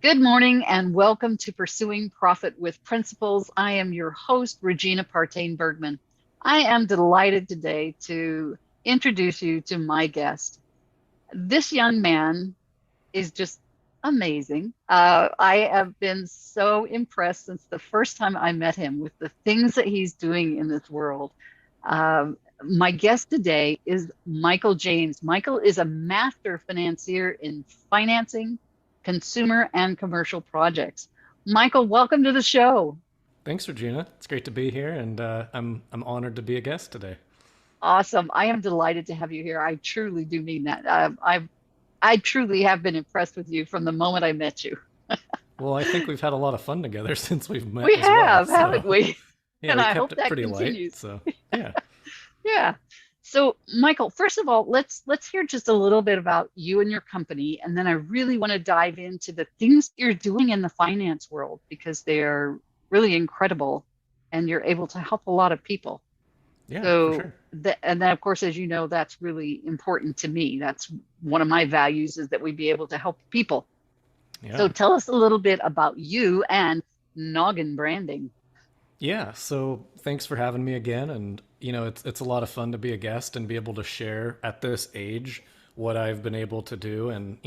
Good morning and welcome to Pursuing Profit with Principles. I am your host, Regina Bergman. I am delighted today to introduce you to my guest. This young man is just amazing. I have been so impressed since the first time I met him with the things that he's doing in this world. My guest today is Michael James. Michael is a master financier in financing, consumer, and commercial projects. Michael, welcome to the show. Thanks, Regina. It's great to be here, and I'm honored to be a guest today. Awesome. I am delighted to have you here. I truly do mean that. I truly have been impressed with you from the moment I met you. Well, I think we've had a lot of fun together since we've met We as well. have, haven't So we? yeah, And we I kept hope it that pretty light. continues. So yeah, Yeah. So, Michael, first of all, let's hear just a little bit about you and your company, and then I really want to dive into the things you're doing in the finance world because they are really incredible, and you're able to help a lot of people. yeah, for So, sure. and then of course, as you know, that's really important to me. That's one of my values is that we be able to help people. Yeah, So, tell us a little bit about you and noggin branding. yeah. So thanks for having me again, and it's a lot of fun to be a guest and be able to share at this age what I've been able to do, and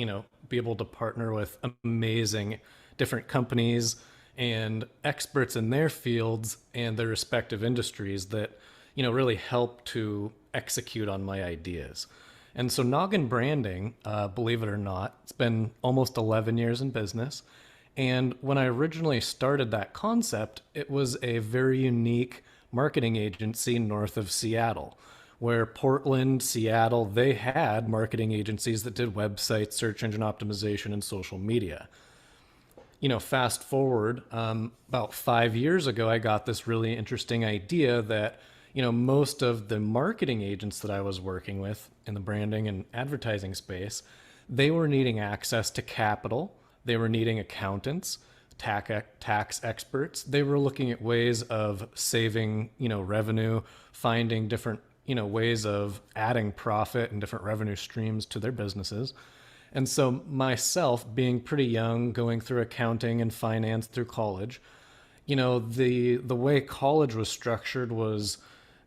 be able to partner with amazing different companies and experts in their fields and their respective industries that really help to execute on my ideas. And so Noggin Branding, believe it or not, it's been almost 11 years in business. And when I originally started that concept, it was a very unique marketing agency north of Seattle, where Portland, Seattle, they had marketing agencies that did websites, search engine optimization, and social media. Fast forward about 5 years ago, I got this really interesting idea that, most of the marketing agents that I was working with in the branding and advertising space, they were needing access to capital. They were needing accountants, tax experts. They were looking at ways of saving, revenue, finding different, ways of adding profit and different revenue streams to their businesses. And so myself, being pretty young, going through accounting and finance through college, the way college was structured was,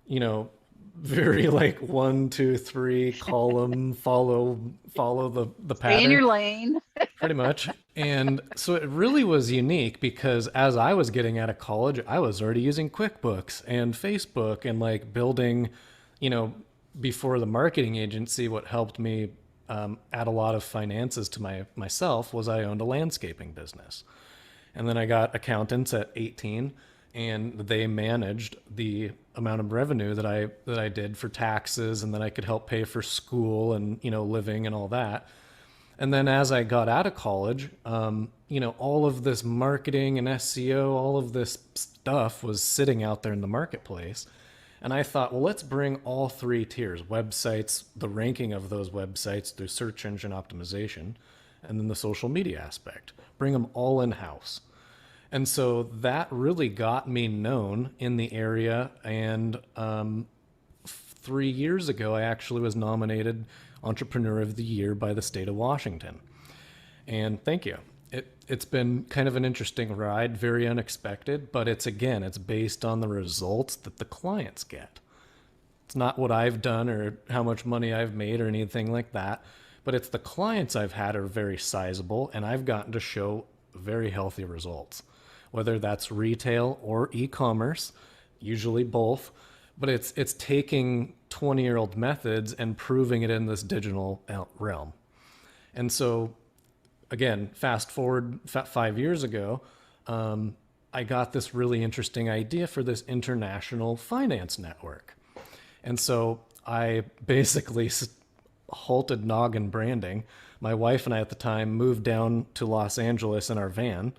you know, very like 1, 2, 3 column, follow the Stay in pattern, your lane. pretty much. And so it really was unique because as I was getting out of college, I was already using QuickBooks and Facebook and like building, you know, before the marketing agency, what helped me add a lot of finances to myself was I owned a landscaping business. And then I got accountants at 18 and they managed the amount of revenue that I did for taxes, and then I could help pay for school and living and all that. And then as I got out of college, all of this marketing and SEO, all of this stuff was sitting out there in the marketplace. And I thought, well, let's bring all three tiers: websites, the ranking of those websites through search engine optimization, and then the social media aspect. Bring them all in house. And so that really got me known in the area. And 3 years ago, I actually was nominated Entrepreneur of the Year by the state of Washington. And thank you. It's been kind of an interesting ride, very unexpected, but it's based on the results that the clients get. It's not what I've done or how much money I've made or anything like that, but it's the clients I've had are very sizable, and I've gotten to show very healthy results, whether that's retail or e-commerce, usually both. But it's taking 20-year-old methods and proving it in this digital realm. And so again, fast forward 5 years ago, I got this really interesting idea for this international finance network. And so I basically halted Noggin Branding. My wife and I at the time moved down to Los Angeles in our van.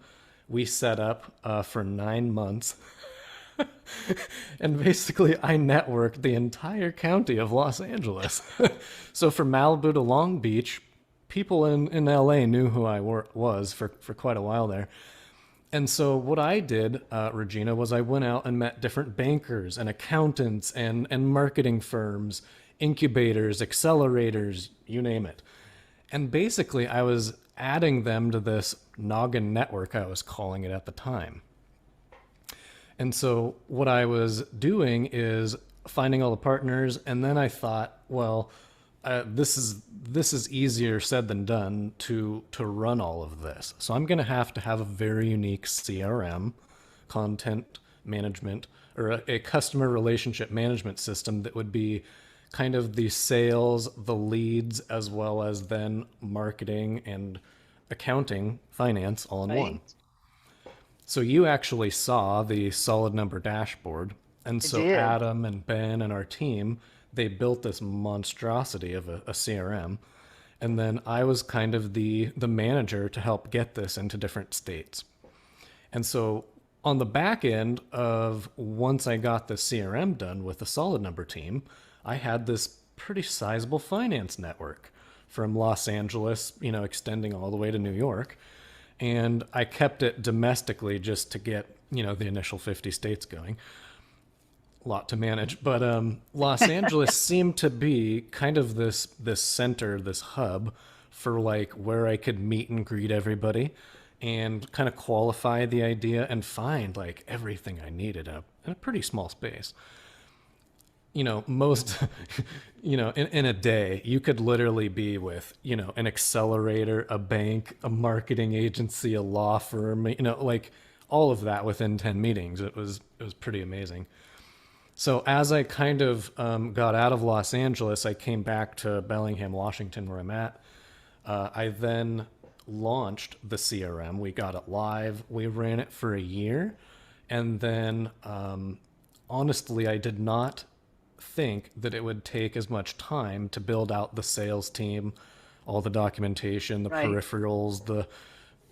We set up for 9 months. And basically, I networked the entire county of Los Angeles. So from Malibu to Long Beach, people in LA knew who I was for quite a while there. And so what I did, Regina, was I went out and met different bankers and accountants and marketing firms, incubators, accelerators, you name it. And basically, I was adding them to this noggin network, I was calling it at the time. And so what I was doing is finding all the partners, and then I thought, well, this is easier said than done to run all of this. So I'm going to have a very unique CRM, content management, or a customer relationship management system that would be kind of the sales, the leads, as well as then marketing and accounting, finance all in one. Right. So you actually saw the solid number dashboard. And I so did. Adam and Ben and our team, they built this monstrosity of a CRM. And then I was kind of the manager to help get this into different states. And so on the back end of once I got the CRM done with the solid number team, I had this pretty sizable finance network from Los Angeles, extending all the way to New York. And I kept it domestically just to get, the initial 50 states going. A lot to manage, but Los Angeles seemed to be kind of this center, this hub for like where I could meet and greet everybody and kind of qualify the idea and find like everything I needed in a pretty small space. Most, in a day, you could literally be with, an accelerator, a bank, a marketing agency, a law firm, like all of that within 10 meetings. It was pretty amazing. So as I kind of got out of Los Angeles, I came back to Bellingham, Washington, where I'm at. I then launched the CRM. We got it live. We ran it for a year. And then, honestly, I did not think that it would take as much time to build out the sales team, all the documentation, the Right. peripherals,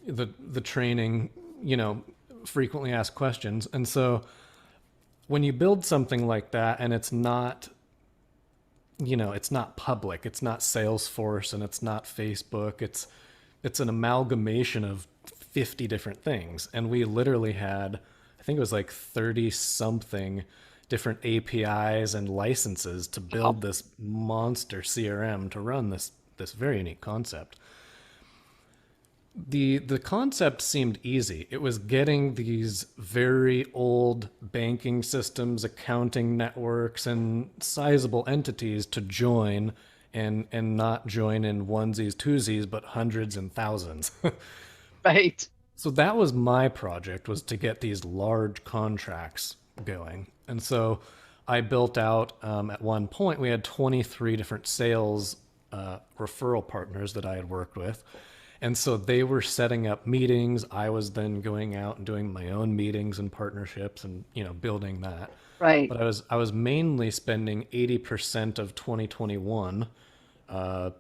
the training, frequently asked questions. And so when you build something like that and it's not public, it's not Salesforce and it's not Facebook, it's an amalgamation of 50 different things. And we literally had, I think it was like 30 something different APIs and licenses to Wow. build this monster CRM to run this very unique concept. The concept seemed easy. It was getting these very old banking systems, accounting networks, and sizable entities to join and not join in onesies, twosies, but hundreds and thousands. Right. So that was my project, was to get these large contracts going. And so I built out, at one point, we had 23 different sales referral partners that I had worked with. And so they were setting up meetings. I was then going out and doing my own meetings and partnerships and, building that. Right. But I was mainly spending 80% of 2021 uh,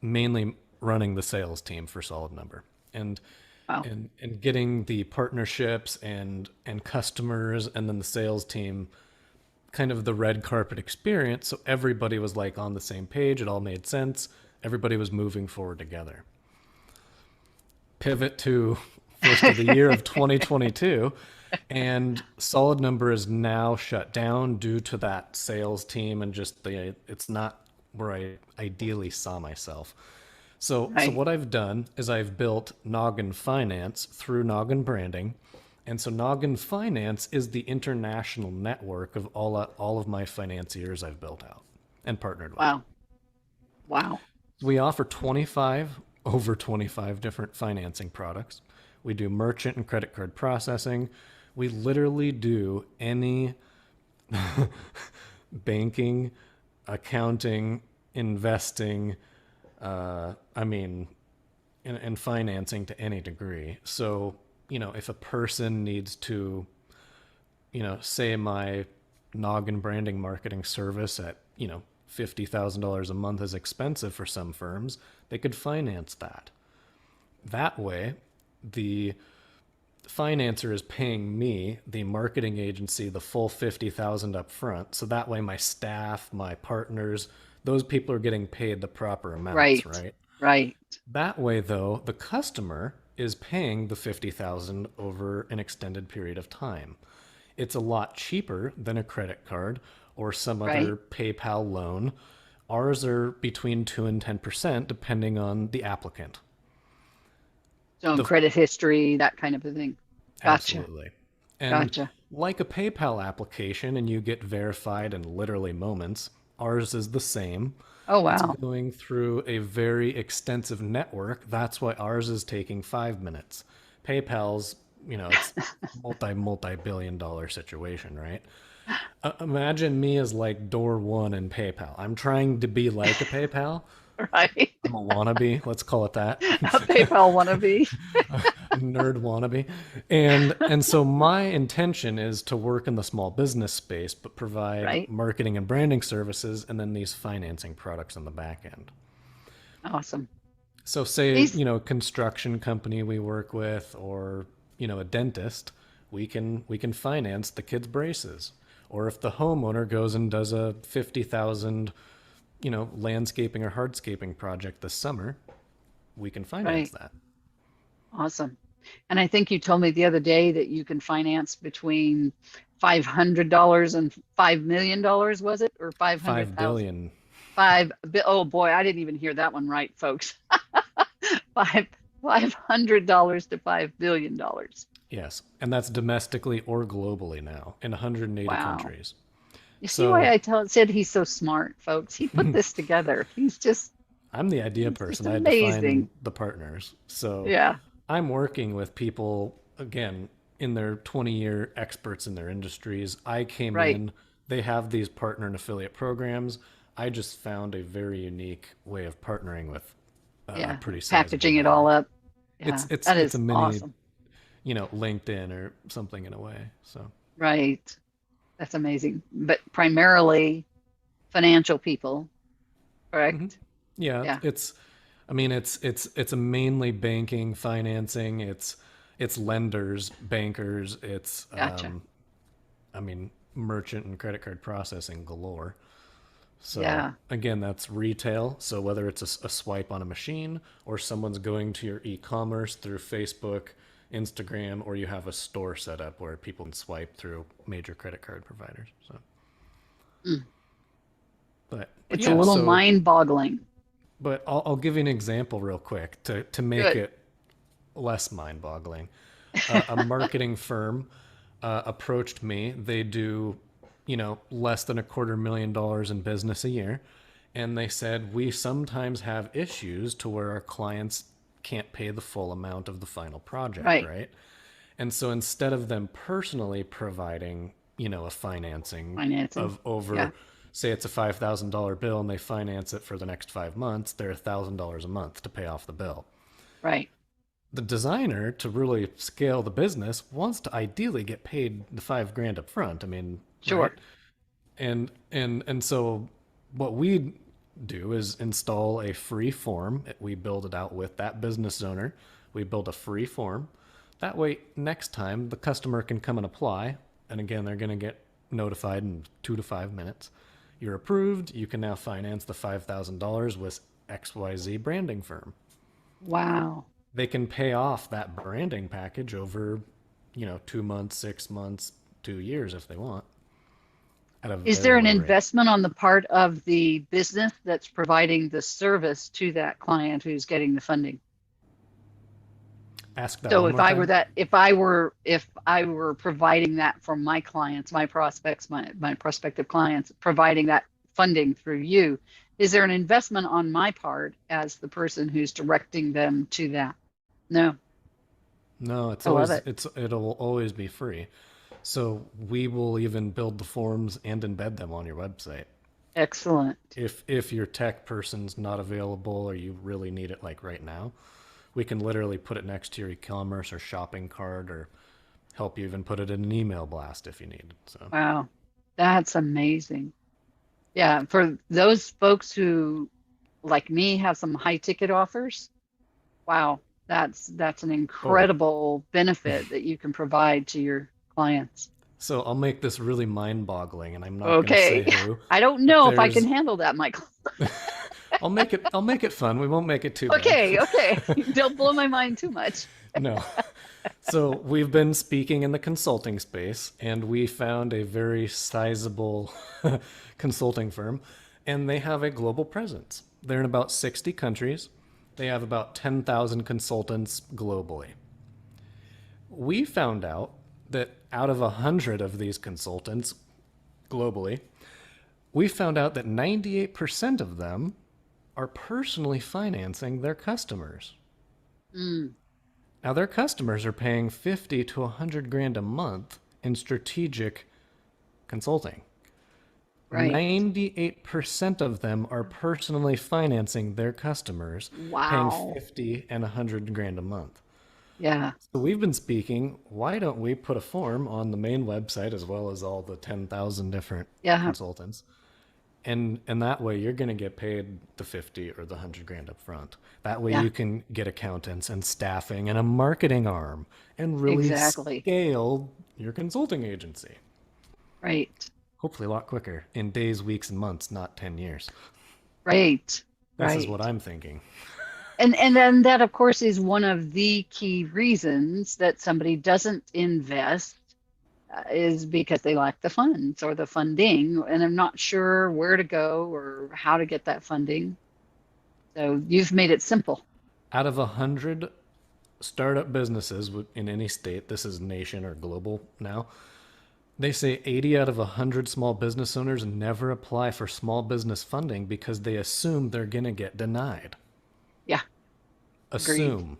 mainly running the sales team for Solid Number. And Wow. and getting the partnerships and customers and then the sales team kind of the red carpet experience, so everybody was like on the same page, it all made sense, everybody was moving forward together. Pivot to first of the year of 2022, and Solid Number is now shut down due to that sales team and just it's not where I ideally saw myself. So Right. what I've done is I've built Noggin Finance through Noggin Branding. And so Noggin Finance is the international network of all of my financiers I've built out and partnered with. Wow. Wow. We offer 25 different financing products. We do merchant and credit card processing. We literally do any banking, accounting, investing, I mean, and financing to any degree. So, if a person needs to, say my noggin branding marketing service at, $50,000 a month is expensive for some firms, they could finance that. That way, the financer is paying me, the marketing agency, the full 50,000 up front. So that way my staff, my partners, those people are getting paid the proper amounts, Right. right? Right. That way though, the customer is paying the 50,000 over an extended period of time. It's a lot cheaper than a credit card or some Right. other PayPal loan. Ours are between 2 and 10% depending on the applicant. So The credit history, that kind of a thing. Gotcha. Absolutely. And Gotcha. like a PayPal application, and you get verified in literally moments, ours is the same. Oh, It's wow. going through a very extensive network. That's why ours is taking 5 minutes. PayPal's, it's multi billion dollar situation, right? Imagine me as like door one in PayPal. I'm trying to be like a PayPal. Right. I'm a wannabe, let's call it that. A PayPal wannabe. Nerd wannabe. And so my intention is to work in the small business space, but provide Right. marketing and branding services and then these financing products on the back end. Awesome. So say, These, a construction company we work with, or, a dentist, we can finance the kids' braces. Or if the homeowner goes and does a 50,000, landscaping or hardscaping project this summer, we can finance right. that. Awesome. And I think you told me the other day that you can finance between $500 and $5 million, was it? Or 5 500,000? billion. Oh boy, I didn't even hear that one right, folks. Five $500 to $5 billion. Yes, and that's domestically or globally now in 180 Wow. countries. You see why So said he's so smart, folks. He put this together. I'm the idea He's just person. I had to find amazing. the partners. So Yeah, I'm working with people, again, in their 20-year experts in their industries. I came right. in, they have these partner and affiliate programs. I just found a very unique way of partnering with a Yeah. pretty sizable Packaging it all network. up. It's Yeah, it's that it's a is mini, awesome. LinkedIn or something in a way. So Right. That's amazing. But primarily financial people, mhm. correct? Yeah, Yeah, I mean, it's a mainly banking, financing. It's lenders, bankers. It's gotcha. I mean, merchant and credit card processing galore. So Yeah, again, that's retail. So whether it's a swipe on a machine, or someone's going to your e-commerce through Facebook, Instagram, or you have a store set up where people can swipe through major credit card providers. So, mm. but It's a yeah. little So, mind-boggling. but I'll give you an example real quick to make Good. it less mind-boggling. A marketing firm approached me. They do, less than $250,000 in business a year, and they said we sometimes have issues to where our clients can't pay the full amount of the final project, Right. right? And so instead of them personally providing, a financing Financing. of Yeah, over, say it's a $5,000 bill and they finance it for the next 5 months, they're $1,000 a month to pay off the bill. right. The designer, to really scale the business, wants to ideally get paid the 5 grand up front. I mean, right? Sure. And so what we do is install a free form. We build it out with that business owner. We build a free form. That way, next time the customer can come and apply. And again, they're going to get notified in 2 to 5 minutes. You're approved. You can now finance the $5,000 with XYZ branding firm. Wow. They can pay off that branding package over, 2 months, 6 months, 2 years if they want, at a Is very there an low rate. investment on the part of the business that's providing the service to that client who's getting the funding? Ask that So one more time. if I were providing that for my clients, my prospects, my prospective clients, providing that funding through you, is there an investment on my part as the person who's directing them to that? No, No, I love it. it'll always be free. So we will even build the forms and embed them on your website. Excellent. If your tech person's not available or you really need it like right now, we can literally put it next to your e-commerce or shopping cart, or help you even put it in an email blast if you need. So, Wow. That's amazing. Yeah, for those folks who, like me, have some high ticket offers, wow, that's an oh, incredible benefit that you can provide to your clients. so I'll make this really mind-boggling, and I'm not going to say Okay. who, I don't but know if I can there's handle that, Michael. I'll make it fun. We won't make it too bad. Okay, okay. Don't blow my mind too much. No. So we've been speaking in the consulting space, and we found a very sizable consulting firm, and they have a global presence. They're in about 60 countries. They have about 10,000 consultants globally. We found out that out of 100 of these consultants globally, we found out that 98% of them are personally financing their customers. Mm, Now, their customers are paying 50 to 100 grand a month in strategic consulting. right. 98% of them are personally financing their customers, paying Wow. 50 and 100 grand a month. Yeah. So we've been speaking, why don't we put a form on the main website as well as all the 10,000 different Yeah. consultants? And that way you're going to get paid the 50 or the 100 grand up front. That way Yeah. you can get accountants and staffing and a marketing arm and really Exactly. scale your consulting agency. Right. Hopefully a lot quicker in days, weeks, and months, not 10 years. Right. This is what Right. I'm thinking. And then that of course is one of the key reasons that somebody doesn't invest is because they lack the funds or the funding and I'm not sure where to go or how to get that funding. So you've made it simple. Out of 100 startup businesses in any state, this is nation or global now, they say 80 out of 100 small business owners never apply for small business funding because they assume they're going to get denied. Yeah, agreed. Assume.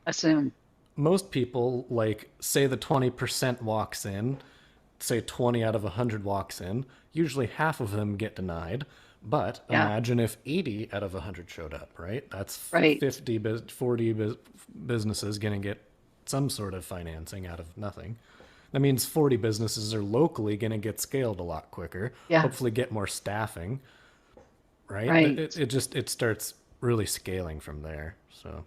Assume. Most people, like, say the 20% walks in, say 20 out of 100 walks in, usually half of them get denied. But Yeah, imagine if 80 out of 100 showed up, right? That's right. 50, 40 businesses going to get some sort of financing out of nothing. That means 40 businesses are locally going to get scaled a lot quicker, Yeah, hopefully get more staffing, right? right. It starts really scaling from there. So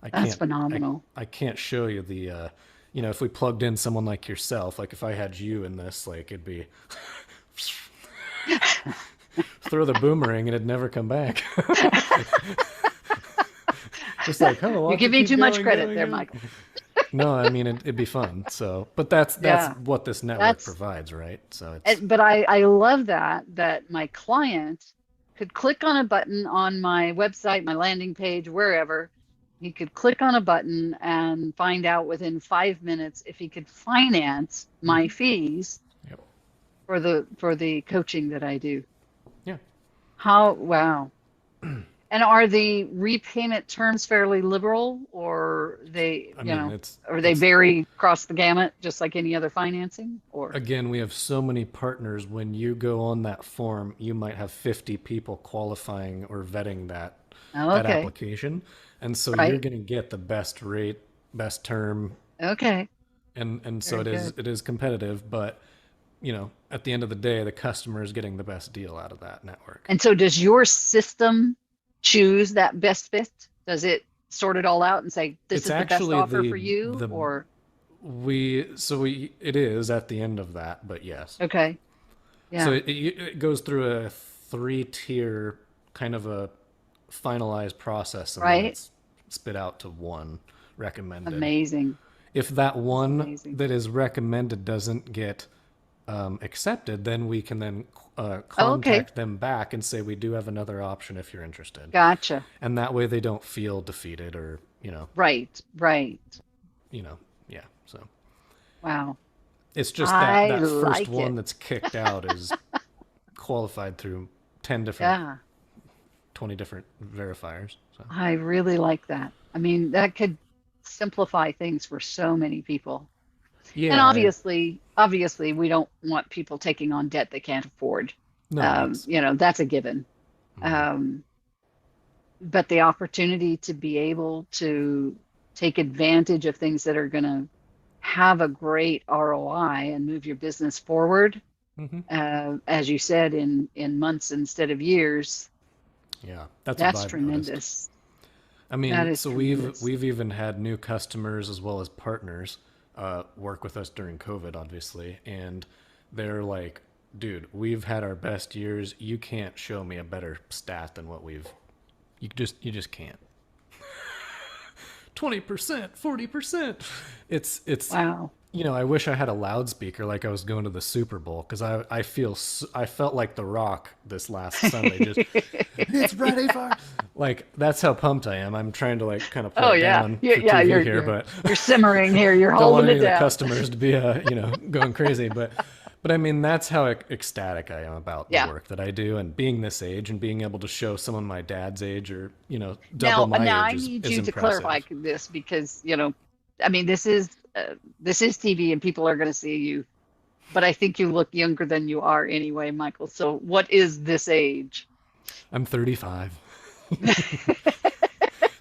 I That's can't I phenomenal. I can't show you the if we plugged in someone like yourself, like if I had you in this, like it'd be throw the boomerang and it'd never come back. Just like, oh, You're watch it giving keep too much going, credit going, there, going. Michael. No, I mean it'd be fun. So, but that's Yeah, what this network that's provides, right? So it's but I love that my client could click on a button on my website, my landing page, wherever. He could click on a button and find out within 5 minutes if he could finance my mhm. fees Yep. for the coaching that I do. Yeah. How, wow. And are the repayment terms fairly liberal or I mean, or they it's vary across the gamut, just like any other financing? Or, again, we have so many partners. When you go on that form, you might have 50 people qualifying or vetting oh, that okay, application. And so you're right. going to get the best rate, best term, Okay, and so very good. it is competitive, but at the end of the day, the customer is getting the best deal out of that network. And so does your system choose that best fit? Does it sort it all out and say, this It's is the best actually offer for you? the Or, we it is at the end of that, but yes. okay, So yeah, it goes through a 3-tier kind of a finalized process, and then right? it's spit out to one recommended. Amazing. If that That's one amazing. that is recommended doesn't get accepted, then we can then Oh, okay, contact them back and say we do have another option if you're interested, gotcha. and that way they don't feel defeated or Right, right. you know yeah. So Wow. it's just I that first like one it. that's kicked out is qualified through 10 different Yeah, 20 different verifiers. So I really like that. I mean, that could simplify things for so many people. And yeah, obviously, we don't want people taking on debt they can't afford. no, it's That's a given. mhm. Um, but the opportunity to be able to take advantage of things that are going to have a great ROI and move your business forward, Mhm. as you said, in months instead of years, Yeah, that's what that's I've noticed. tremendous. I That mean, is so tremendous. we've even had new customers as well as partners work with us during COVID, obviously, and they're like, "Dude, we've had our best years. You can't show me a better stat than what we've. You just can't. 20%, 40%. It's Wow. I wish I had a loudspeaker like I was going to the Super Bowl because I felt like The Rock this last Sunday. Just it's ready for like that's how pumped I am. I'm trying to like kind of play Oh it yeah. down for Yeah, TV here, but you're simmering here. You're don't want holding any it of the down. customers to be going crazy. But I mean that's how ecstatic I am about the Yeah. work that I do, and being this age and being able to show someone my dad's age or double Now, my age I need is you to clarify impressive. this because, I mean, this is TV and people are going to see you, but I think you look younger than you are anyway, Michael. So, what is this age? I'm 35.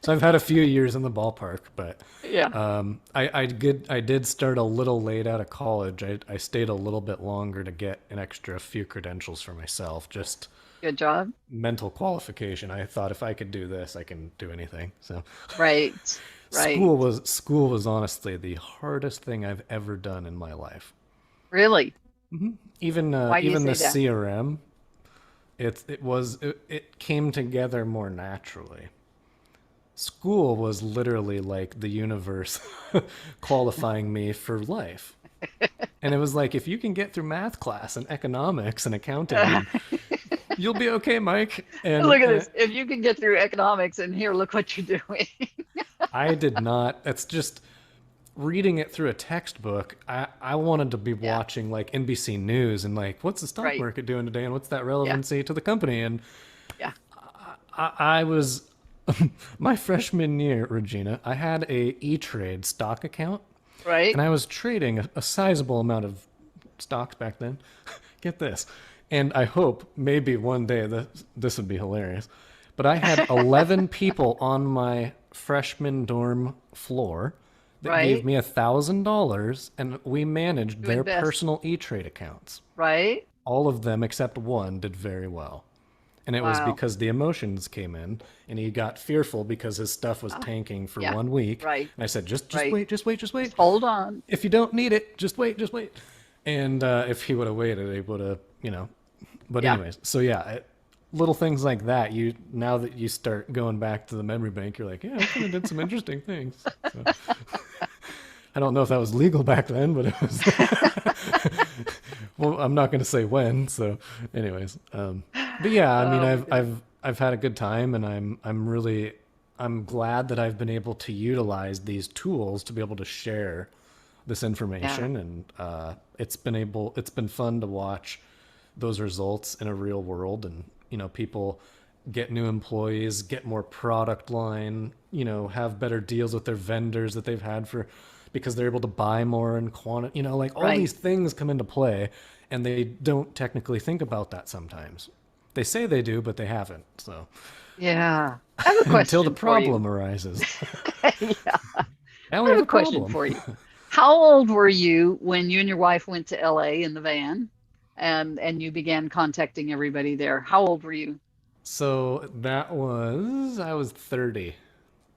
So I've had a few years in the ballpark, but Yeah. I did start a little late out of college. I stayed a little bit longer to get an extra few credentials for myself, just Good job. mental qualification. I thought if I could do this, I can do anything. So Right. Right. school was honestly the hardest thing I've ever done in my life. Really? Why do you Even the say that? CRM, it came together more naturally. School was literally like the universe qualifying me for life. And it was like, if you can get through math class and economics and accounting, then you'll be okay, Mike. Look at this. If you can get through economics and here, look what you're doing. I did not. That's just reading it through a textbook. I wanted to be Yeah. watching like NBC News and like, what's the stock Right. market doing today and what's that Yeah. relevancy to the company? And Yeah. I was my freshman year, Regina. I had a E-Trade stock account, Right. and I was trading a sizable amount of stocks back then. Get this, and I hope maybe one day this would be hilarious. But I had 11 people on my freshman dorm floor that gave Right. me $1,000, and we managed To their invest. personal E-Trade accounts. Right. All of them except one did very well. And it was Wow. because the emotions came in and he got fearful because his stuff was Ah, tanking for yeah. 1 week. Right. And I said, just Right. wait, just wait, just wait. Just hold on. If you don't need it, just wait, just wait. And if he would have waited, he would have. But Yeah. anyways, so yeah, little things like that. Now that you start going back to the memory bank, you're like, yeah, I kind of did some interesting things. So, I don't know if that was legal back then, but it was. Well, I'm not going to say when. So, anyways, but yeah, I mean, Oh my goodness. I've had a good time, and I'm glad that I've been able to utilize these tools to be able to share this Yeah. information, and it's been fun to watch those results in a real world, and people get new employees, get more product line, have better deals with their vendors that they've had for because they're able to buy more in quantity, like all Right. these things come into play, and they don't technically think about that sometimes. They say they do, but they haven't. So Yeah. I have a until the question for you. problem arises, Yeah. now I we have have a a question problem. for you. How old were you when you and your wife went to LA in the van and you began contacting everybody there? How old were you? So I was 30,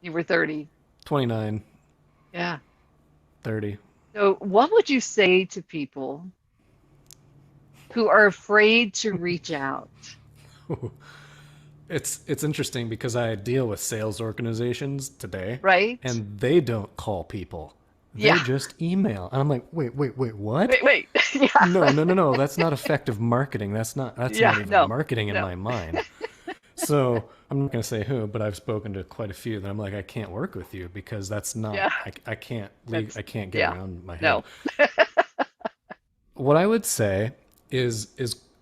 You were 30. 29, Yeah. 30. So what would you say to people who are afraid to reach out? It's interesting because I deal with sales organizations today, Right? and they don't call people. They Yeah. just email. And I'm like, wait, what? Wait. Yeah. No, no, no, no. That's not effective marketing. That's Yeah. not even No. marketing in No. my mind. So I'm not going to say who, but I've spoken to quite a few that I'm like, I can't work with you because that's not, Yeah. That's I can't get yeah. around my head. No. What I would say is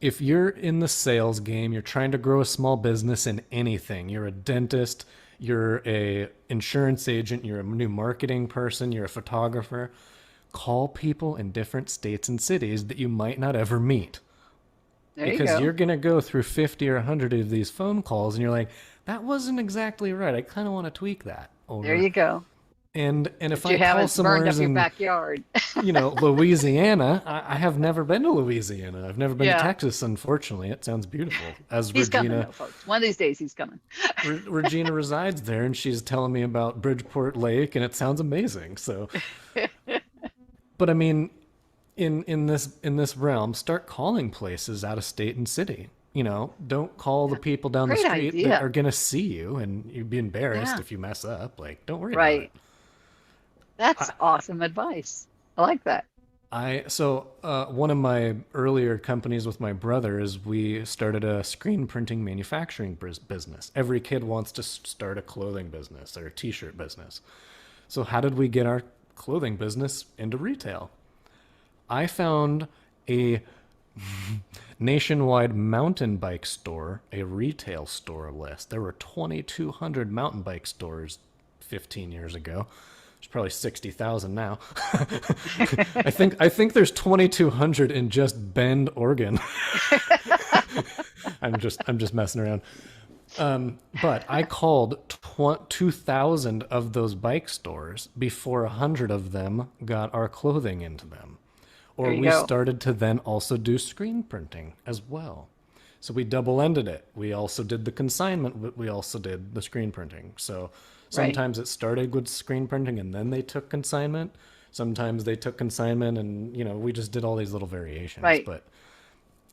if you're in the sales game, you're trying to grow a small business in anything. You're a dentist, you're a insurance agent, you're a new marketing person, you're a photographer. Call people in different states and cities that you might not ever meet There you because go. you're going to go through 50 or 100 of these phone calls and you're like, that wasn't exactly right. I kind of want to tweak that. There Or you go. and if But I you call haven't burned up somewheres your in backyard. Louisiana. I have never been to Louisiana. I've never been to Yeah. Texas, unfortunately. It sounds beautiful. As He's coming though, folks. One of these days he's coming. Regina resides there, and she's telling me about Bridgeport Lake, and it sounds amazing. So, but I mean, in this realm, start calling places out of state and city. Don't call the Yeah. people down the Great street that are idea. gonna see you, and you'd be embarrassed Yeah. if you mess up. Like, don't worry about it. Right. That's I, awesome advice. I like that. One of my earlier companies with my brother is we started a screen printing manufacturing business. Every kid wants to start a clothing business or a t-shirt business. So how did we get our clothing business into retail? I found a nationwide mountain bike store, a retail store list. There were 2,200 mountain bike stores 15 years ago. There's probably 60,000 now. I think there's 2,200 in just Bend, Oregon. I'm just messing around. But I called 2,000 of those bike stores before 100 of them got our clothing into them. Or we started to then also do screen printing as well. So we double-ended it. We also did the consignment, but we also did the screen printing. So sometimes it started with screen printing and then they took consignment. Sometimes they took consignment and, we just did all these little variations. Right. But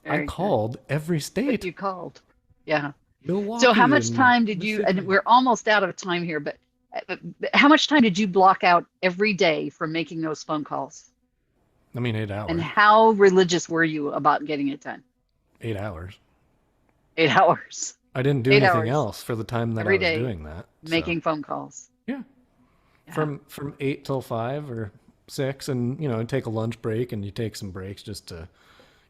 Very I called every state. But you called. Yeah. Milwaukee. So how much time did you, and we're almost out of time here, but how much time did you block out every day for making those phone calls? 8 hours. And how religious were you about getting it done? 8 hours. 8 hours. I didn't do anything else for the time that every I was day, doing that. Making phone calls. Yeah. From 8 till 5 or 6, and take a lunch break, and you take some breaks just to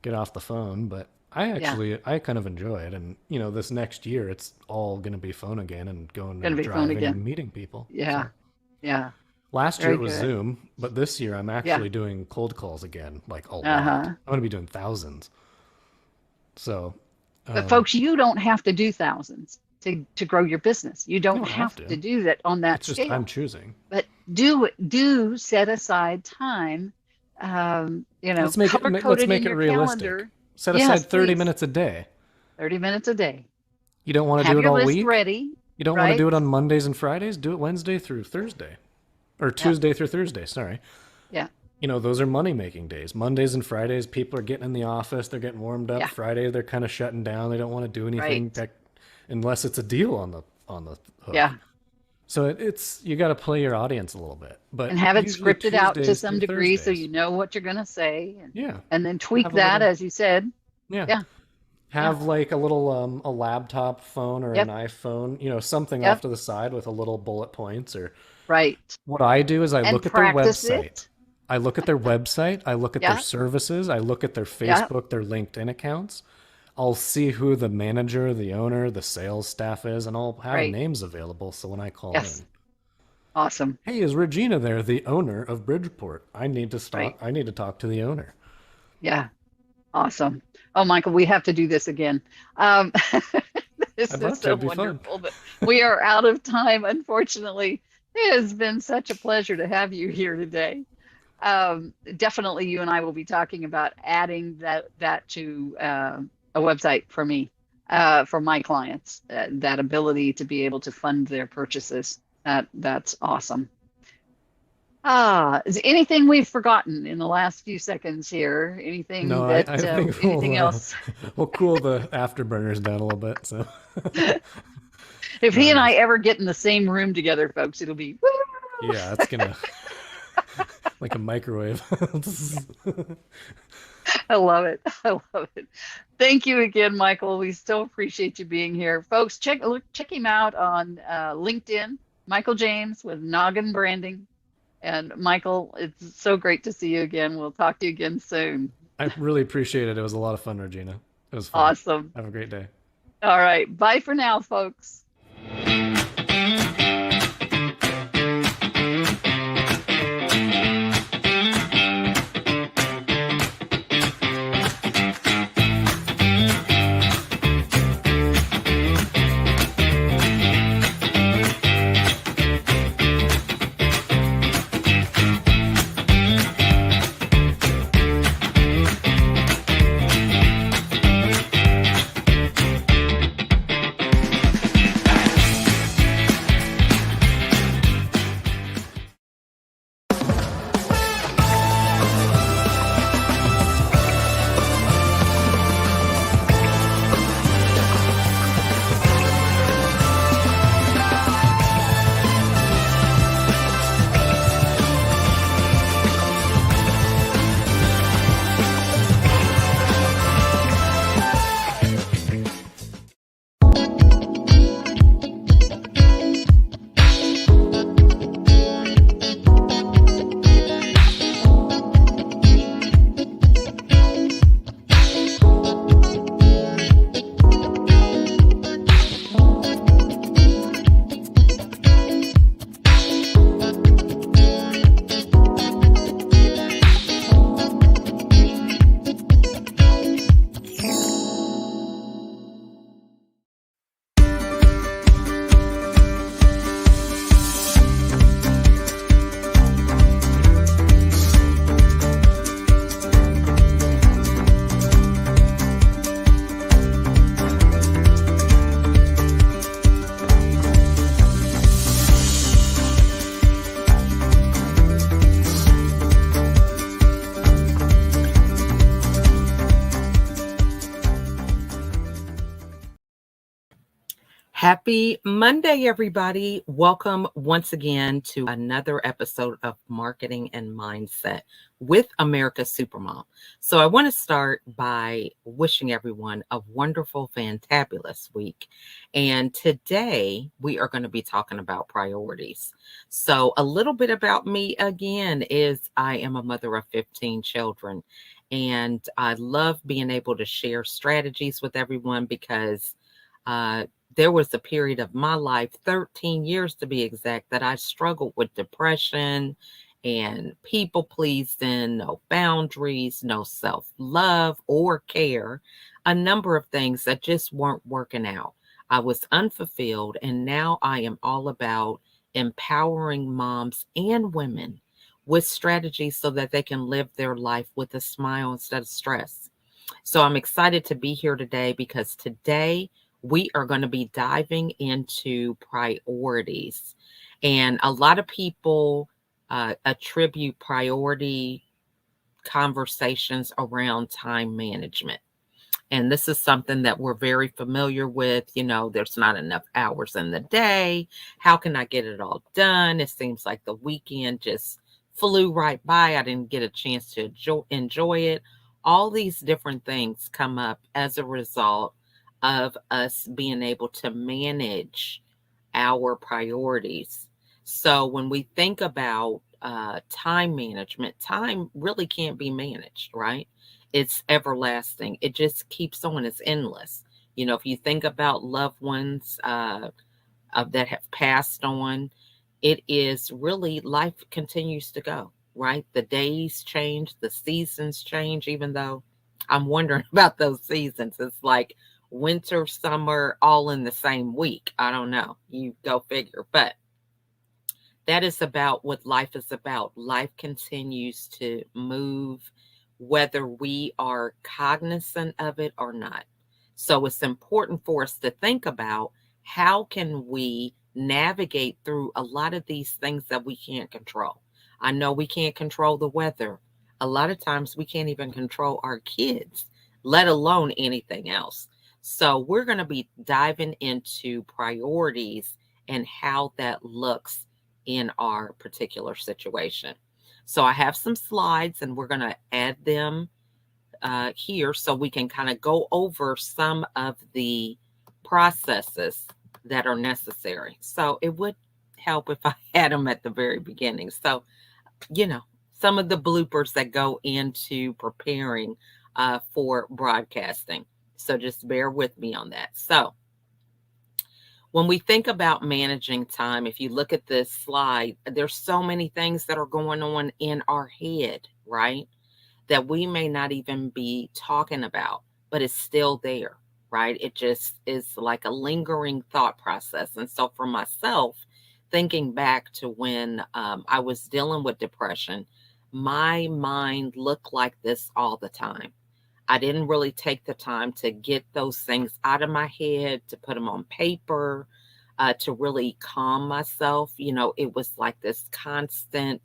get off the phone. But I kind of enjoy it, and this next year it's all going to be phone again and going and driving and meeting people. Yeah. So. Yeah. Last year it was Zoom, but this year I'm actually doing cold calls again, like a lot. I'm going to be doing thousands. So, but folks, you don't have to do thousands to grow your business. You don't have to do that on that scale. It's just I'm choosing. But do set aside time. Let's make it realistic. Calendar. Set aside 30 minutes a day. 30 minutes a day. You don't want to do it all week. Ready. You don't want to do it on Mondays and Fridays. Do it Wednesday through Thursday. Or Tuesday through Thursday, sorry. Yeah. Those are money-making days. Mondays and Fridays, people are getting in the office. They're getting warmed up. Yeah. Friday, they're kind of shutting down. They don't want to do anything unless it's a deal on the hook. Yeah. So it's you got to play your audience a little bit, and have it scripted out to some degree so you know what you're going to say. And then tweak that, as you said. Yeah. Have like a little a laptop phone or an iPhone, something off to the side with a little bullet points or. Right. What I do is I look at their website. I look at their website. I look at their services. I look at their Facebook, their LinkedIn accounts. I'll see who the manager, the owner, the sales staff is, and I'll have names available. So when I call in. Awesome. Hey, is Regina there, the owner of Bridgeport? I need to stop. I need to talk to the owner. Yeah. Awesome. Oh, Michael, we have to do this again. This is so wonderful, but we are out of time, unfortunately. It has been such a pleasure to have you here today. Definitely you and I will be talking about adding that to a website for me, for my clients, that ability to be able to fund their purchases. That's awesome. Is anything we've forgotten in the last few seconds here? Anything I think anything else? We'll cool the afterburners down a little bit. So if he and I ever get in the same room together, folks, it'll be woo! Yeah, it's gonna like a microwave. I love it. I love it. Thank you again, Michael. We still appreciate you being here. Folks, check him out on LinkedIn, Michael James with Noggin Branding. And Michael, it's so great to see you again. We'll talk to you again soon. I really appreciate it. It was a lot of fun, Regina. It was fun. Awesome. Have a great day. All right. Bye for now, folks. Happy Monday, everybody. Welcome once again to another episode of Marketing and Mindset with America's Supermom. So, I want to start by wishing everyone a wonderful, fantabulous week. And today we are going to be talking about priorities. So, a little bit about me again is I am a mother of 15 children, and I love being able to share strategies with everyone because uh, there was a period of my life, 13 years to be exact, that I struggled with depression and people pleasing, no boundaries, no self love or care, a number of things that just weren't working out. I was unfulfilled, and now I am all about empowering moms and women with strategies so that they can live their life with a smile instead of stress. So I'm excited to be here today because today we are going to be diving into priorities. And a lot of people attribute priority conversations around time management. And this is something that we're very familiar with. You know, there's not enough hours in the day. How can I get it all done? It seems like the weekend just flew right by. I didn't get a chance to enjoy it. All these different things come up as a result of us being able to manage our priorities. So when we think about time management, time really can't be managed, right? It's everlasting. It just keeps on. It's endless. You know, if you think about loved ones that have passed on, it is really life continues to go, right? The days change, the seasons change, even though I'm wondering about those seasons. It's like winter, summer, all in the same week. I don't know. You go figure. But that is about what life is about. Life continues to move, whether we are cognizant of it or not. So it's important for us to think about how can we navigate through a lot of these things that we can't control. I know we can't control the weather. A lot of times we can't even control our kids, let alone anything else. So we're going to be diving into priorities and how that looks in our particular situation. So I have some slides and we're going to add them here so we can kind of go over some of the processes that are necessary. So it would help if I had them at the very beginning. So, you know, some of the bloopers that go into preparing for broadcasting. So just bear with me on that. So, when we think about managing time, if you look at this slide, there's so many things that are going on in our head, right? That we may not even be talking about, but it's still there, right? It just is like a lingering thought process. And so for myself, thinking back to when I was dealing with depression, my mind looked like this all the time. I didn't really take the time to get those things out of my head, to put them on paper, to really calm myself. You know, it was like this constant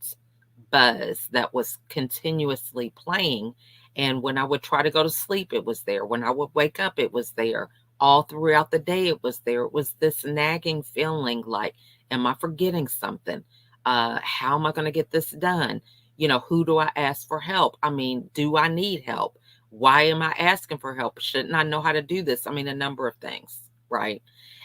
buzz that was continuously playing. And when I would try to go to sleep, it was there. When I would wake up, it was there. All throughout the day, it was there. It was this nagging feeling like, am I forgetting something? How am I going to get this done? You know, who do I ask for help? I mean, do I need help? Why am I asking for help? Shouldn't I know how to do this? I mean, a number of things, right?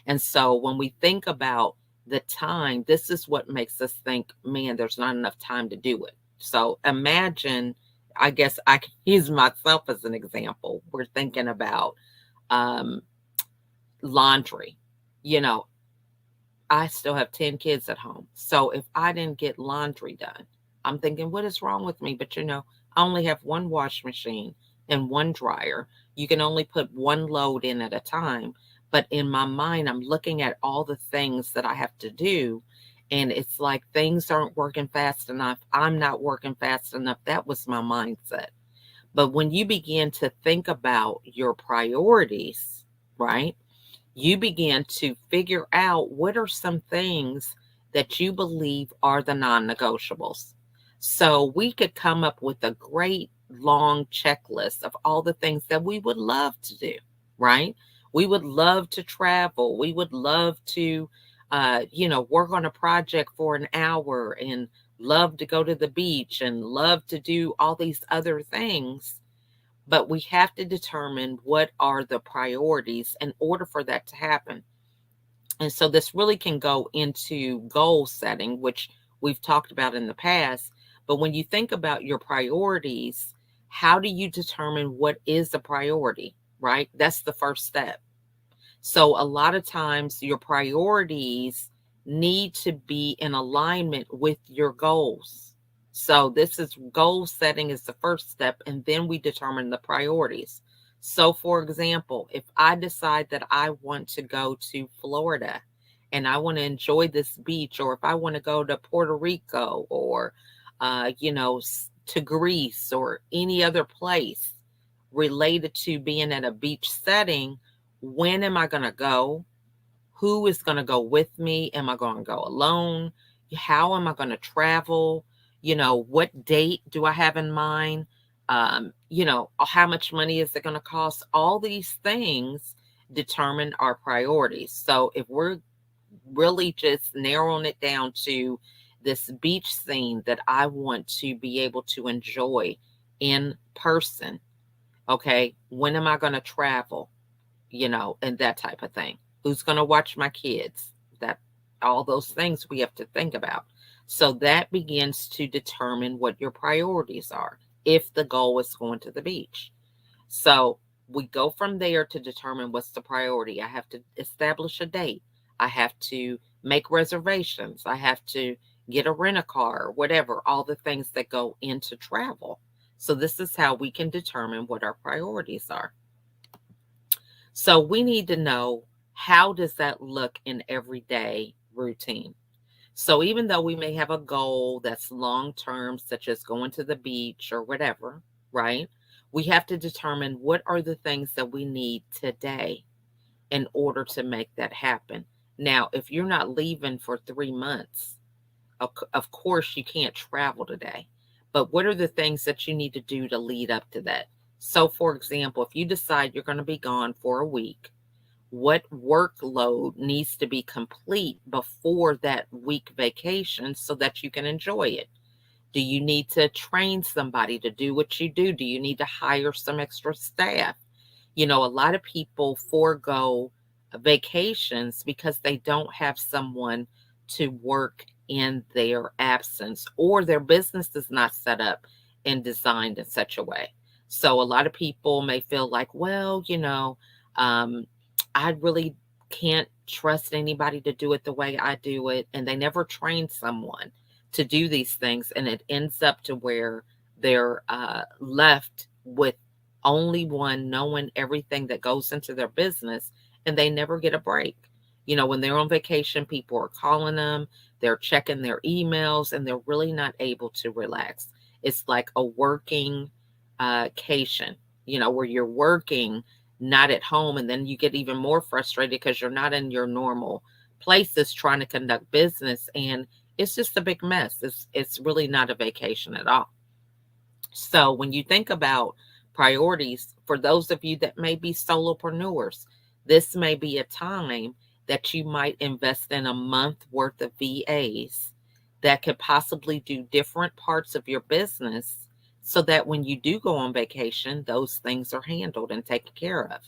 And so when we think about the time, this is what makes us think, man, there's not enough time to do it. So imagine, I guess I can use myself as an example. We're thinking about um, laundry. You know, I still have 10 kids at home. So if I didn't get laundry done, I'm thinking, what is wrong with me? But you know, I only have one wash machine and one dryer. You can only put one load in at a time. But in my mind, I'm looking at all the things that I have to do. And it's like things aren't working fast enough. I'm not working fast enough. That was my mindset. But when you begin to think about your priorities, right? You begin to figure out what are some things that you believe are the non negotiables. So we could come up with a great long checklist of all the things that we would love to do, right? We would love to travel. We would love to, work on a project for an hour and love to go to the beach and love to do all these other things. But we have to determine what are the priorities in order for that to happen. And so this really can go into goal setting, which we've talked about in the past. But when you think about your priorities, how do you determine what is a priority, right? That's the first step. So a lot of times your priorities need to be in alignment with your goals. So this is goal setting is the first step, and then we determine the priorities. So for example, if I decide that I want to go to Florida and I want to enjoy this beach, or if I want to go to Puerto Rico or, to Greece or any other place related to being at a beach setting, when am I going to go? Who is going to go with me? Am I going to go alone? How am I going to travel? What date do I have in mind? How much money is it going to cost? All these things determine our priorities. So if we're really just narrowing it down to this beach scene that I want to be able to enjoy in person, okay, when am I going to travel? And that type of thing. Who's going to watch my kids? That all those things we have to think about. So that begins to determine what your priorities are if the goal is going to the beach. So we go from there to determine what's the priority. I have to establish a date. I have to make reservations. I have to get a rent-a-car, whatever, all the things that go into travel. So this is how we can determine what our priorities are. So we need to know, how does that look in everyday routine? So even though we may have a goal that's long-term, such as going to the beach or whatever, right? We have to determine what are the things that we need today in order to make that happen. Now, if you're not leaving for 3 months, of course you can't travel today. But what are the things that you need to do to lead up to that? So, for example, if you decide you're going to be gone for a week, what workload needs to be complete before that week vacation so that you can enjoy it? Do you need to train somebody to do what you do? Do you need to hire some extra staff? A lot of people forego vacations because they don't have someone to work in their absence, or their business is not set up and designed in such a way. So a lot of people may feel like, well, I really can't trust anybody to do it the way I do it. And they never train someone to do these things. And it ends up to where they're left with only one knowing everything that goes into their business, and they never get a break. When they're on vacation, people are calling them, they're checking their emails, and they're really not able to relax. It's like a working cation, where you're working, not at home, and then you get even more frustrated because you're not in your normal places trying to conduct business, and it's just a big mess. It's really not a vacation at all. So when you think about priorities, for those of you that may be solopreneurs, this may be a time that you might invest in a month worth of VAs that could possibly do different parts of your business, so that when you do go on vacation, those things are handled and taken care of.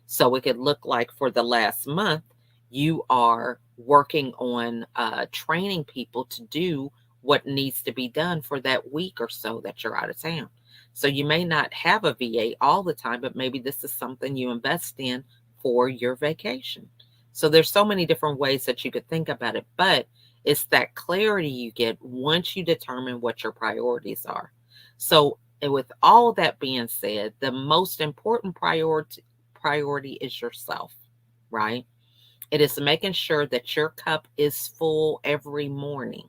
So it could look like for the last month, you are working on training people to do what needs to be done for that week or so that you're out of town. So you may not have a VA all the time, but maybe this is something you invest in for your vacation. So there's so many different ways that you could think about it, but it's that clarity you get once you determine what your priorities are. So with all that being said, the most important priority is yourself, right? It is making sure that your cup is full every morning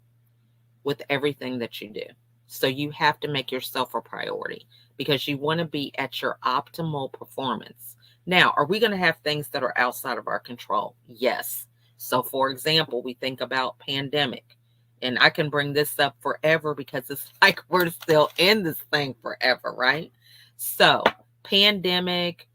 with everything that you do. So you have to make yourself a priority because you want to be at your optimal performance. Now, are we going to have things that are outside of our control? Yes. So for example, we think about pandemic, and I can bring this up forever because it's like we're still in this thing forever, right? So pandemic,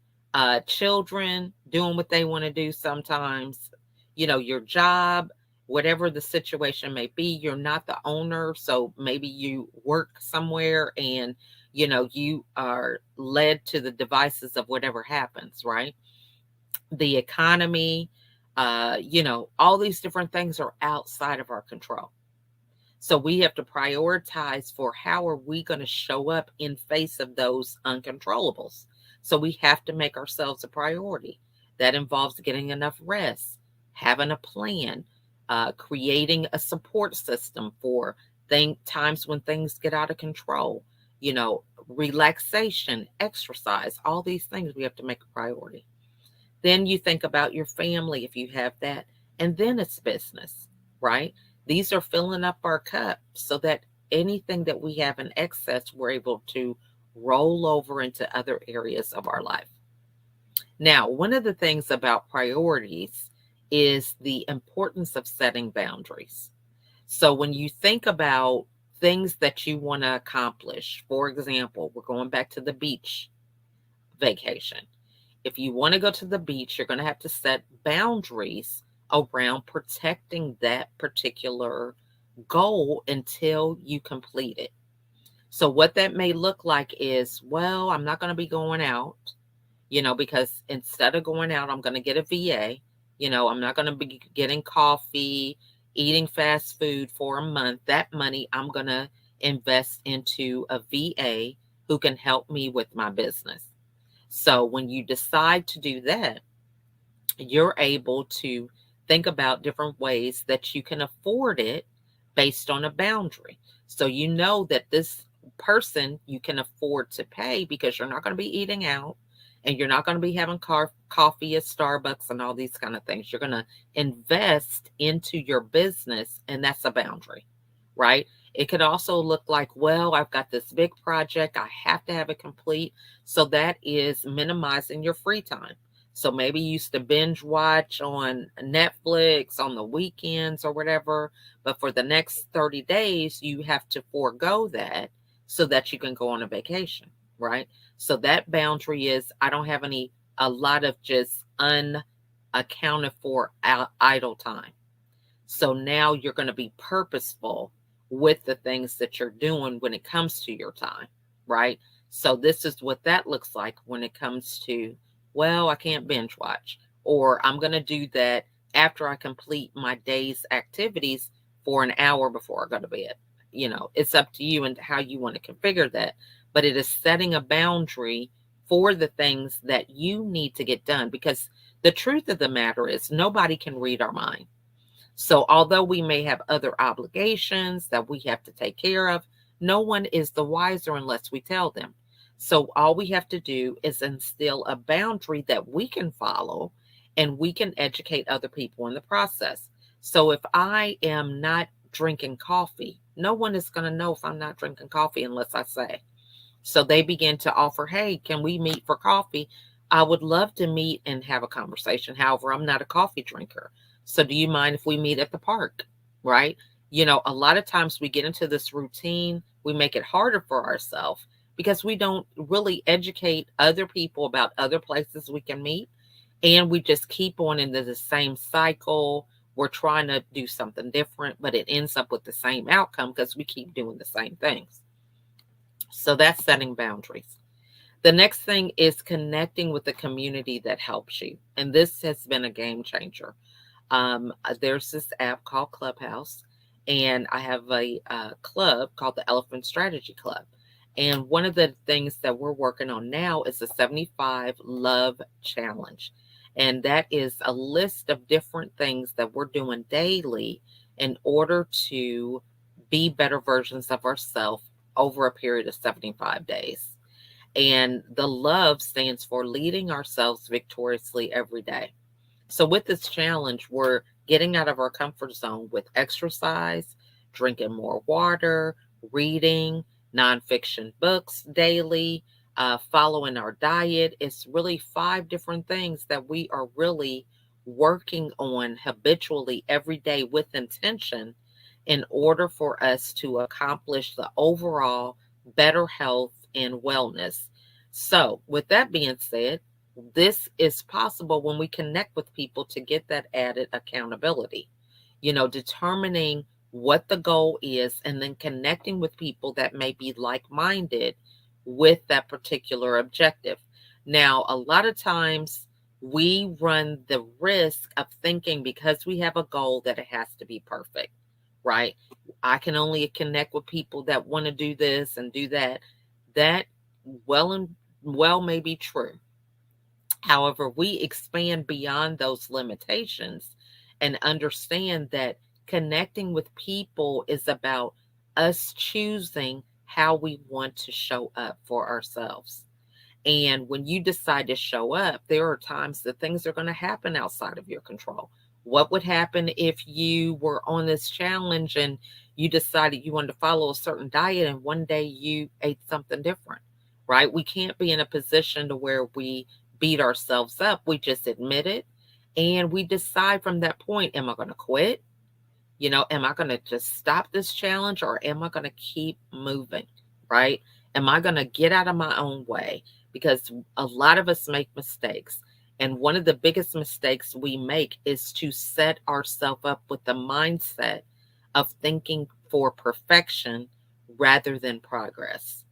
children doing what they want to do sometimes, your job, whatever the situation may be, you're not the owner. So maybe you work somewhere and, you are led to the devices of whatever happens, right? The economy, all these different things are outside of our control. So we have to prioritize for how are we going to show up in face of those uncontrollables. So we have to make ourselves a priority. That involves getting enough rest, having a plan, creating a support system for times when things get out of control, relaxation, exercise, all these things we have to make a priority. Then you think about your family if you have that, and then it's business, right? These are filling up our cup so that anything that we have in excess, we're able to roll over into other areas of our life. Now, one of the things about priorities is the importance of setting boundaries. So when you think about things that you want to accomplish, for example, we're going back to the beach vacation. If you want to go to the beach, you're going to have to set boundaries around protecting that particular goal until you complete it. So what that may look like is, well, I'm not going to be going out, because instead of going out, I'm going to get a VA. I'm not going to be getting coffee, eating fast food for a month. That money I'm going to invest into a VA who can help me with my business. So when you decide to do that, you're able to think about different ways that you can afford it based on a boundary. So you know that this person you can afford to pay because you're not going to be eating out and you're not going to be having coffee at Starbucks and all these kind of things. You're going to invest into your business, and that's a boundary, right? It could also look like, well, I've got this big project. I have to have it complete. So that is minimizing your free time. So maybe you used to binge watch on Netflix on the weekends or whatever, but for the next 30 days, you have to forego that so that you can go on a vacation, right? So that boundary is, I don't have a lot of just unaccounted for idle time. So now you're going to be purposeful with the things that you're doing when it comes to your time, right? So this is what that looks like when it comes to, well, I can't binge watch, or I'm going to do that after I complete my day's activities for an hour before I go to bed. It's up to you and how you want to configure that, but it is setting a boundary for the things that you need to get done, because the truth of the matter is nobody can read our mind. So although we may have other obligations that we have to take care of, no one is the wiser unless we tell them. So all we have to do is instill a boundary that we can follow, and we can educate other people in the process. So if I am not drinking coffee, no one is going to know if I'm not drinking coffee unless I say. So they begin to offer, hey, can we meet for coffee? I would love to meet and have a conversation. However, I'm not a coffee drinker. So do you mind if we meet at the park? Right? A lot of times we get into this routine, we make it harder for ourselves because we don't really educate other people about other places we can meet. And we just keep on into the same cycle. We're trying to do something different, but it ends up with the same outcome because we keep doing the same things. So that's setting boundaries. The next thing is connecting with the community that helps you. And this has been a game changer. There's this app called Clubhouse, and I have a club called the Elephant Strategy Club. And one of the things that we're working on now is the 75 Love Challenge. And that is a list of different things that we're doing daily in order to be better versions of ourselves over a period of 75 days. And the love stands for leading ourselves victoriously every day. So with this challenge, we're getting out of our comfort zone with exercise, drinking more water, reading nonfiction books daily, following our diet. It's really 5 different things that we are really working on habitually every day with intention in order for us to accomplish the overall better health and wellness. So with that being said, This is possible when we connect with people to get that added accountability, determining what the goal is and then connecting with people that may be like-minded with that particular objective. Now, a lot of times we run the risk of thinking because we have a goal that it has to be perfect, right? I can only connect with people that want to do this and do that. That well may be true. However, we expand beyond those limitations and understand that connecting with people is about us choosing how we want to show up for ourselves. And when you decide to show up, there are times that things are going to happen outside of your control. What would happen if you were on this challenge and you decided you wanted to follow a certain diet and one day you ate something different, right? We can't be in a position to where we beat ourselves up. We just admit it and we decide from that point, am I going to quit? Am I going to just stop this challenge or am I going to keep moving, right? Am I going to get out of my own way? Because a lot of us make mistakes. And one of the biggest mistakes we make is to set ourselves up with the mindset of thinking for perfection rather than progress.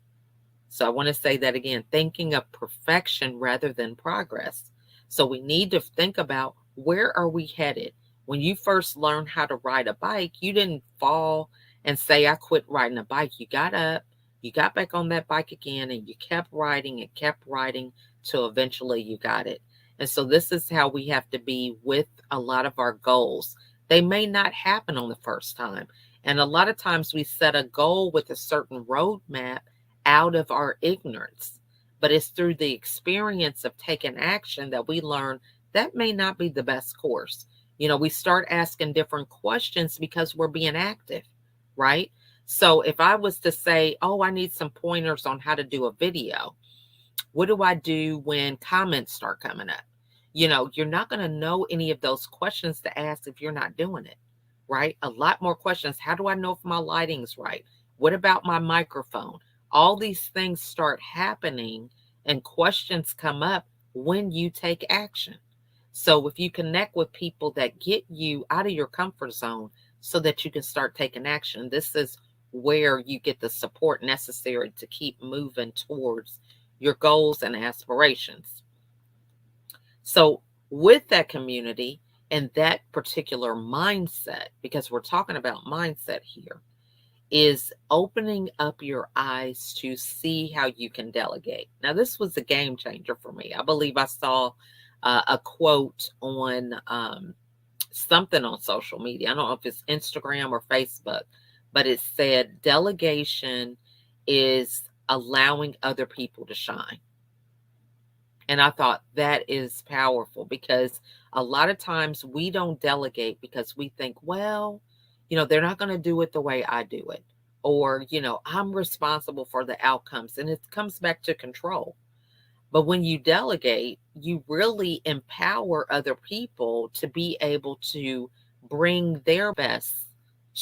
So I want to say that again, thinking of perfection rather than progress. So we need to think about, where are we headed? When you first learned how to ride a bike, you didn't fall and say, I quit riding a bike. You got up, you got back on that bike again, and you kept riding till eventually you got it. And so this is how we have to be with a lot of our goals. They may not happen on the first time. And a lot of times we set a goal with a certain roadmap out of our ignorance. But it's through the experience of taking action that we learn that may not be the best course. We start asking different questions because we're being active, right? So if I was to say, oh, I need some pointers on how to do a video, what do I do when comments start coming up? You're not going to know any of those questions to ask if you're not doing it, right? A lot more questions. How do I know if my lighting's right? What about my microphone? All these things start happening and questions come up when you take action. So if you connect with people that get you out of your comfort zone so that you can start taking action, this is where you get the support necessary to keep moving towards your goals and aspirations. So with that community and that particular mindset, because we're talking about mindset here, is opening up your eyes to see how you can delegate. Now, this was a game changer for me. I believe I saw a quote on something on social media. I don't know if it's Instagram or Facebook, but it said delegation is allowing other people to shine. And I thought that is powerful because a lot of times we don't delegate because we think, well, they're not going to do it the way I do it. Or, I'm responsible for the outcomes. And it comes back to control. But when you delegate, you really empower other people to be able to bring their best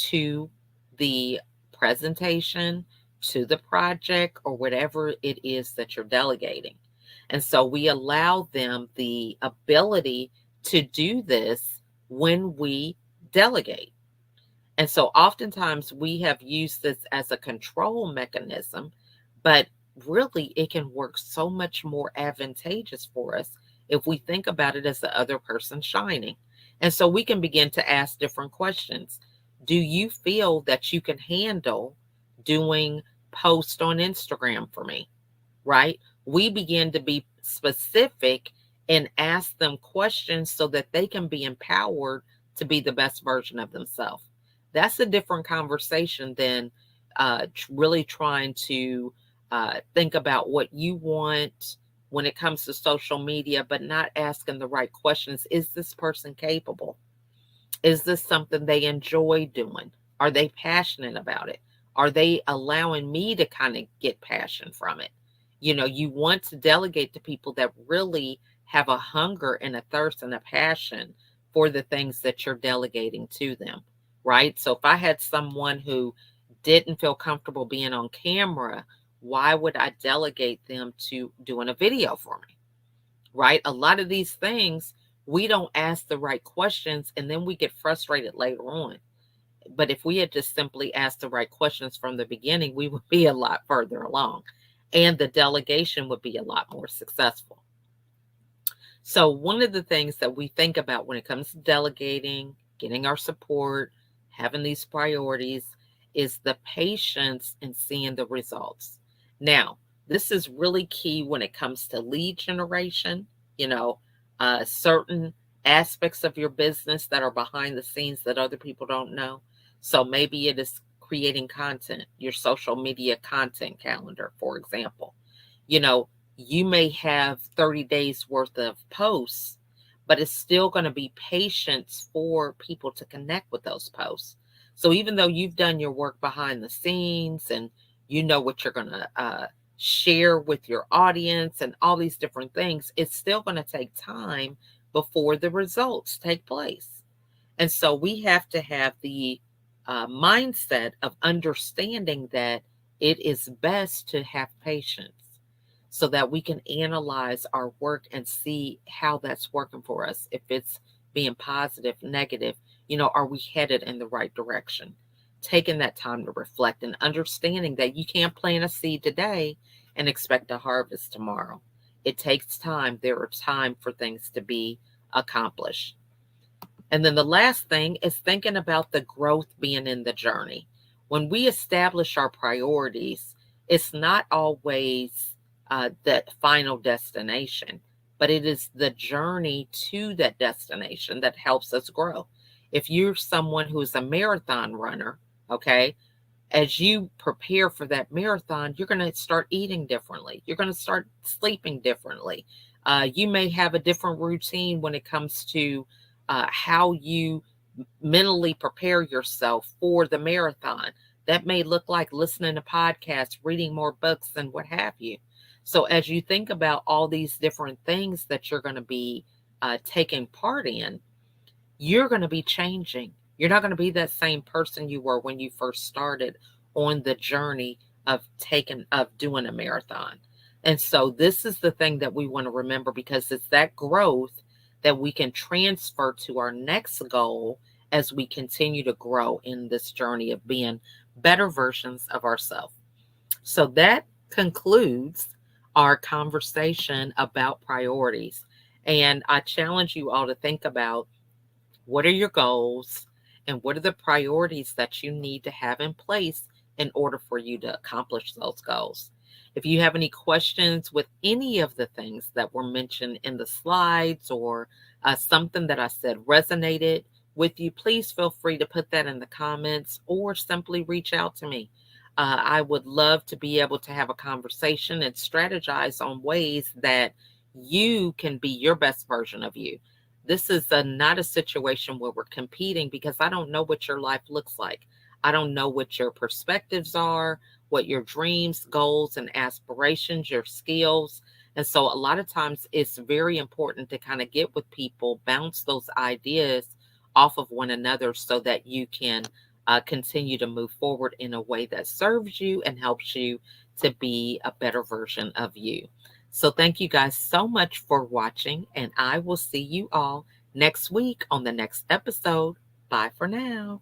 to the presentation, to the project, or whatever it is that you're delegating. And so we allow them the ability to do this when we delegate. And so oftentimes we have used this as a control mechanism, but really it can work so much more advantageous for us if we think about it as the other person shining. And so we can begin to ask different questions. Do you feel that you can handle doing posts on Instagram for me? Right? We begin to be specific and ask them questions so that they can be empowered to be the best version of themselves. That's a different conversation than really trying to think about what you want when it comes to social media, but not asking the right questions. Is this person capable? Is this something they enjoy doing? Are they passionate about it? Are they allowing me to kind of get passion from it? You want to delegate to people that really have a hunger and a thirst and a passion for the things that you're delegating to them, right? So if I had someone who didn't feel comfortable being on camera, why would I delegate them to doing a video for me? right? A lot of these things, we don't ask the right questions and then we get frustrated later on. But if we had just simply asked the right questions from the beginning, we would be a lot further along and the delegation would be a lot more successful. So, one of the things that we think about when it comes to delegating, getting our support, having these priorities is the patience and seeing the results. Now, this is really key when it comes to lead generation, you know, certain aspects of your business that are behind the scenes that other people don't know. So, maybe it is creating content, your social media content calendar, for example. You know, you may have 30 days worth of posts, but it's still going to be patience for people to connect with those posts. So even though you've done your work behind the scenes and you know what you're going to share with your audience and all these different things, it's still going to take time before the results take place. And so we have to have the mindset of understanding that it is best to have patience so that we can analyze our work and see how that's working for us. If it's being positive, negative, are we headed in the right direction? Taking that time to reflect and understanding that you can't plant a seed today and expect a harvest tomorrow. It takes time. There are time for things to be accomplished. And then the last thing is thinking about the growth being in the journey. When we establish our priorities, it's not always that final destination, but it is the journey to that destination that helps us grow. If you're someone who is a marathon runner, okay, as you prepare for that marathon, you're going to start eating differently. You're going to start sleeping differently. You may have a different routine when it comes to how you mentally prepare yourself for the marathon. That may look like listening to podcasts, reading more books, and what have you. So, as you think about all these different things that you're going to be taking part in, you're going to be changing. You're not going to be that same person you were when you first started on the journey of doing a marathon. And so this is the thing that we want to remember, because it's that growth that we can transfer to our next goal as we continue to grow in this journey of being better versions of ourselves. So that concludes our conversation about priorities. And I challenge you all to think about, what are your goals and what are the priorities that you need to have in place in order for you to accomplish those goals? If you have any questions with any of the things that were mentioned in the slides, or something that I said resonated with you, please feel free to put that in the comments or simply reach out to me. I would love to be able to have a conversation and strategize on ways that you can be your best version of you. This is not a situation where we're competing, because I don't know what your life looks like. I don't know what your perspectives are, what your dreams, goals, and aspirations, your skills. And so a lot of times it's very important to kind of get with people, bounce those ideas off of one another so that you can continue to move forward in a way that serves you and helps you to be a better version of you. So thank you guys so much for watching, and I will see you all next week on the next episode. Bye for now.